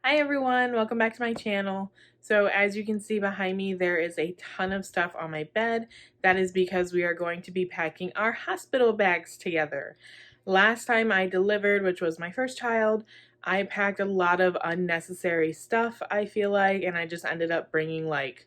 Hi everyone, welcome back to my channel. So as you can see behind me, there is a ton of stuff on my bed. That is because we are going to be packing our hospital bags together. Last time I delivered, which was my first child, I packed a lot of unnecessary stuff, I feel like, and I just ended up bringing like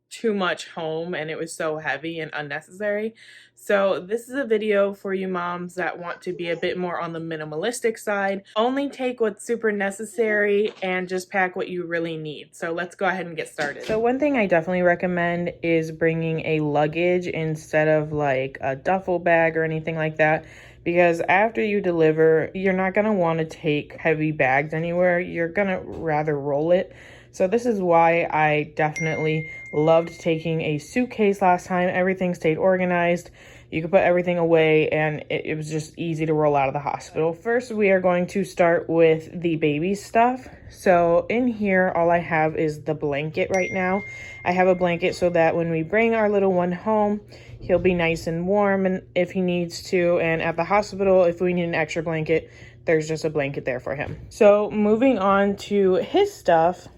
too much home and it was so heavy and unnecessary. So this is a video for you moms that want to be a bit more on the minimalistic side. Only take what's super necessary and just pack what you really need. So let's go ahead and get started. So one thing I definitely recommend is bringing a luggage instead of like a duffel bag or anything like that, because after you deliver, you're not going to want to take heavy bags anywhere. You're going to rather roll it. So this is why I definitely loved taking a suitcase last time. Everything stayed organized. You could put everything away and it was just easy to roll out of the hospital. First, we are going to start with the baby stuff. So in here, all I have is the blanket right now. I have a blanket so that when we bring our little one home, he'll be nice and warm and if he needs to. And at the hospital, if we need an extra blanket, there's just a blanket there for him. So moving on to his stuff,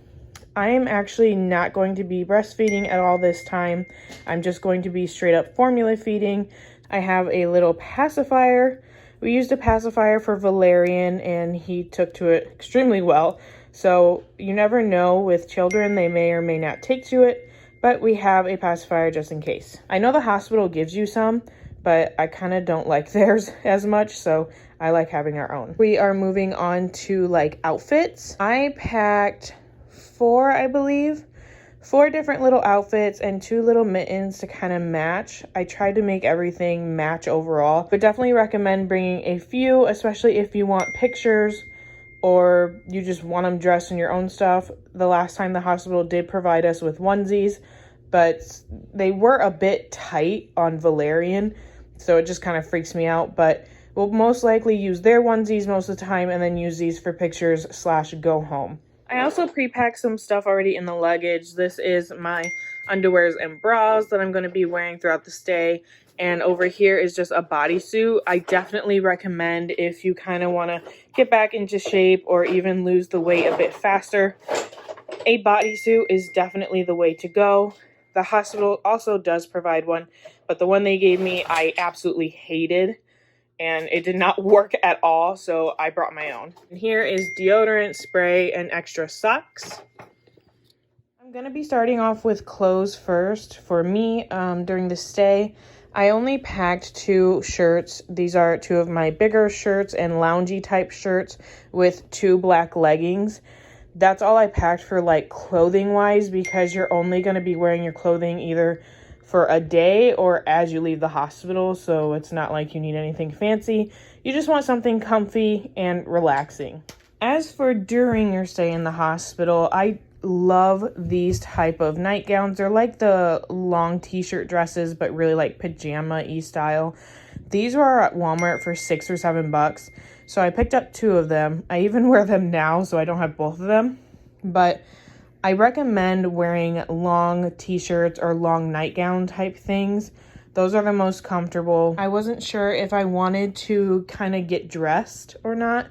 I am actually not going to be breastfeeding at all this time. I'm just going to be straight up formula feeding. I have a little pacifier. We used a pacifier for Valerian and he took to it extremely well. So you never know with children, they may or may not take to it, but we have a pacifier just in case. I know the hospital gives you some, but I kind of don't like theirs as much, so I like having our own. We are moving on to like outfits. I packed four different little outfits and 2 little mittens to kind of match. I tried to make everything match overall, but definitely recommend bringing a few, especially if you want pictures or you just want them dressed in your own stuff. The last time the hospital did provide us with onesies, but they were a bit tight on Valerian, so it just kind of freaks me out, but we'll most likely use their onesies most of the time and then use these for pictures / go home. I also pre-packed some stuff already in the luggage. This is my underwears and bras that I'm going to be wearing throughout the stay. And over here is just a bodysuit. I definitely recommend if you kind of want to get back into shape or even lose the weight a bit faster, a bodysuit is definitely the way to go. The hospital also does provide one, but the one they gave me I absolutely hated. And it did not work at all, so I brought my own. And here is deodorant, spray, and extra socks. I'm going to be starting off with clothes first. For me, during the stay, I only packed 2 shirts. These are 2 of my bigger shirts and loungy type shirts with 2 black leggings. That's all I packed for like clothing wise, because you're only going to be wearing your clothing either for a day or as you leave the hospital, so it's not like you need anything fancy. You just want something comfy and relaxing. As for during your stay in the hospital, I love these type of nightgowns. They're like the long t-shirt dresses, but really like pajama-y style. These were at Walmart for $6 or $7, so I picked up 2 of them. I even wear them now, so I don't have both of them, but I recommend wearing long t-shirts or long nightgown type things. Those are the most comfortable. I wasn't sure if I wanted to kind of get dressed or not,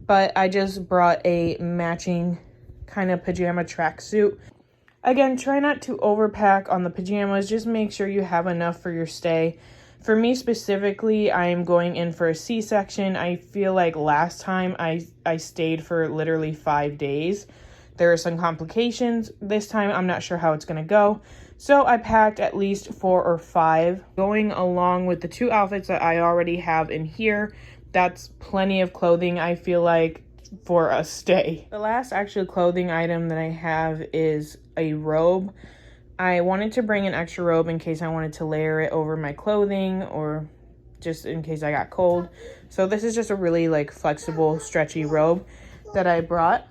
but I just brought a matching kind of pajama tracksuit. Again, try not to overpack on the pajamas. Just make sure you have enough for your stay. For me specifically, I am going in for a C-section. I feel like last time I stayed for literally 5 days. There are some complications. This time, I'm not sure how it's going to go. So I packed at least 4 or 5. Going along with the 2 outfits that I already have in here, that's plenty of clothing, I feel like, for a stay. The last actual clothing item that I have is a robe. I wanted to bring an extra robe in case I wanted to layer it over my clothing or just in case I got cold. So this is just a really like flexible, stretchy robe that I brought.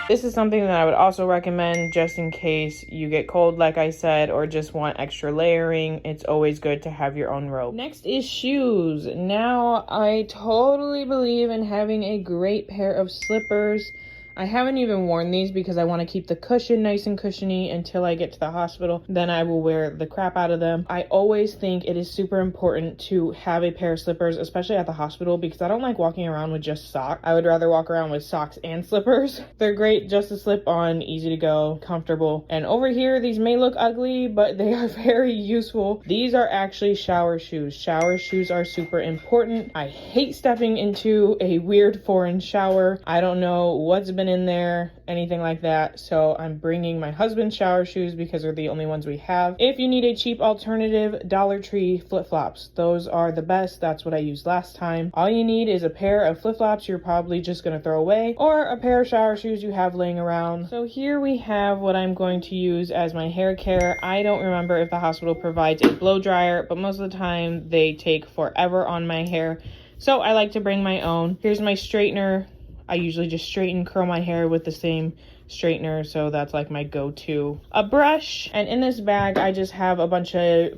This is something that I would also recommend just in case you get cold, like I said, or just want extra layering. It's always good to have your own robe. Next is shoes. Now, I totally believe in having a great pair of slippers. I haven't even worn these because I want to keep the cushion nice and cushiony until I get to the hospital. Then I will wear the crap out of them. I always think it is super important to have a pair of slippers, especially at the hospital, because I don't like walking around with just socks. I would rather walk around with socks and slippers. They're great just to slip on, easy to go, comfortable. And over here, these may look ugly, but they are very useful. These are actually shower shoes. Shower shoes are super important. I hate stepping into a weird foreign shower. I don't know what's been in there, anything like that. So I'm bringing my husband's shower shoes because they're the only ones we have. If you need a cheap alternative, Dollar Tree flip-flops. Those are the best. That's what I used last time. All you need is a pair of flip-flops you're probably just going to throw away, or a pair of shower shoes you have laying around. So here we have what I'm going to use as my hair care. I don't remember if the hospital provides a blow dryer, but most of the time they take forever on my hair. So I like to bring my own. Here's my straightener. I usually just straighten, curl my hair with the same straightener, so that's like my go-to. A brush, and in this bag I just have a bunch of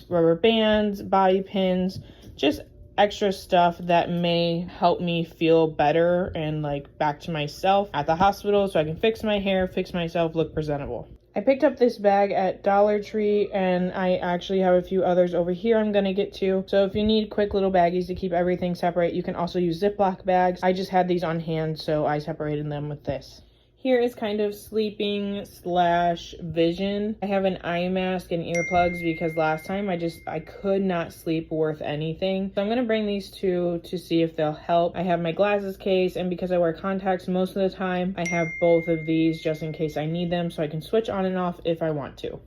rubber bands, bobby pins, just extra stuff that may help me feel better and like back to myself at the hospital, so I can fix my hair, fix myself, look presentable. I picked up this bag at Dollar Tree, and I actually have a few others over here I'm gonna get to. So if you need quick little baggies to keep everything separate, you can also use Ziploc bags. I just had these on hand, so I separated them with this. Here is kind of sleeping slash vision. I have an eye mask and earplugs because last time I could not sleep worth anything. So I'm gonna bring these two to see if they'll help. I have my glasses case, and because I wear contacts most of the time, I have both of these just in case I need them, so I can switch on and off if I want to.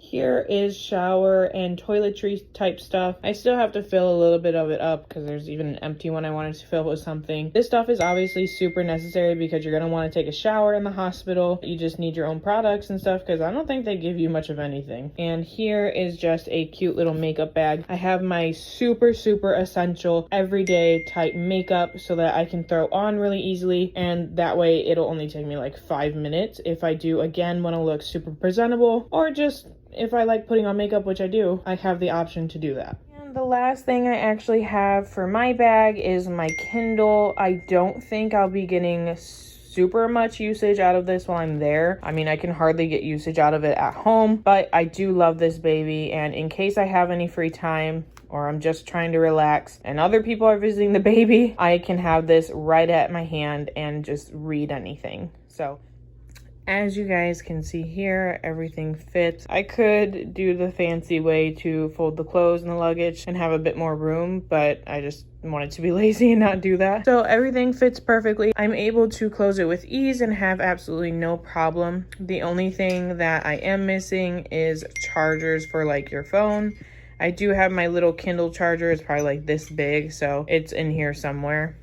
Here is shower and toiletry type stuff. I still have to fill a little bit of it up because there's even an empty one I wanted to fill with something. This stuff is obviously super necessary because you're going to want to take a shower in the hospital. You just need your own products and stuff because I don't think they give you much of anything. And here is just a cute little makeup bag. I have my super essential everyday type makeup so that I can throw on really easily, and that way it'll only take me like 5 minutes if I do again want to look super presentable, or just if I like putting on makeup, which I do, I have the option to do that. And the last thing I actually have for my bag is my Kindle. I don't think I'll be getting super much usage out of this while I'm there. I mean, I can hardly get usage out of it at home, but I do love this baby, and in case I have any free time or I'm just trying to relax and other people are visiting the baby, I can have this right at my hand and just read anything. So as you guys can see here, everything fits. I could do the fancy way to fold the clothes and the luggage and have a bit more room, but I just wanted to be lazy and not do that. So everything fits perfectly. I'm able to close it with ease and have absolutely no problem. The only thing that I am missing is chargers for like your phone. I do have my little Kindle charger. It's probably like this big, so it's in here somewhere.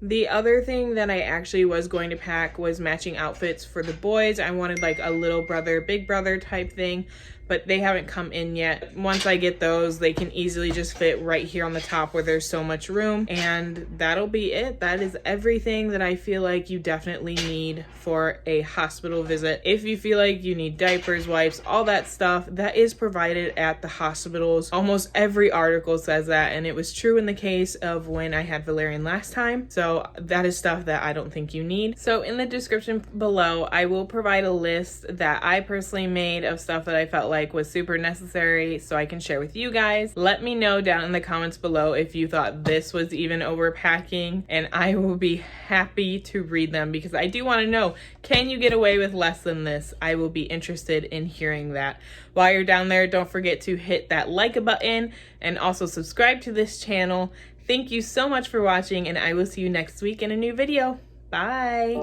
The other thing that I actually was going to pack was matching outfits for the boys. I wanted like a little brother, big brother type thing, but they haven't come in yet. Once I get those, they can easily just fit right here on the top where there's so much room, and that'll be it. That is everything that I feel like you definitely need for a hospital visit. If you feel like you need diapers, wipes, all that stuff, that is provided at the hospitals. Almost every article says that, and it was true in the case of when I had Valerian last time. So that is stuff that I don't think you need. So in the description below, I will provide a list that I personally made of stuff that I felt like was super necessary so I can share with you guys. Let me know down in the comments below if you thought this was even overpacking, and I will be happy to read them because I do want to know, can you get away with less than this? I will be interested in hearing that. While you're down there, don't forget to hit that like button and also subscribe to this channel. Thank you so much for watching, and I will see you next week in a new video. Bye!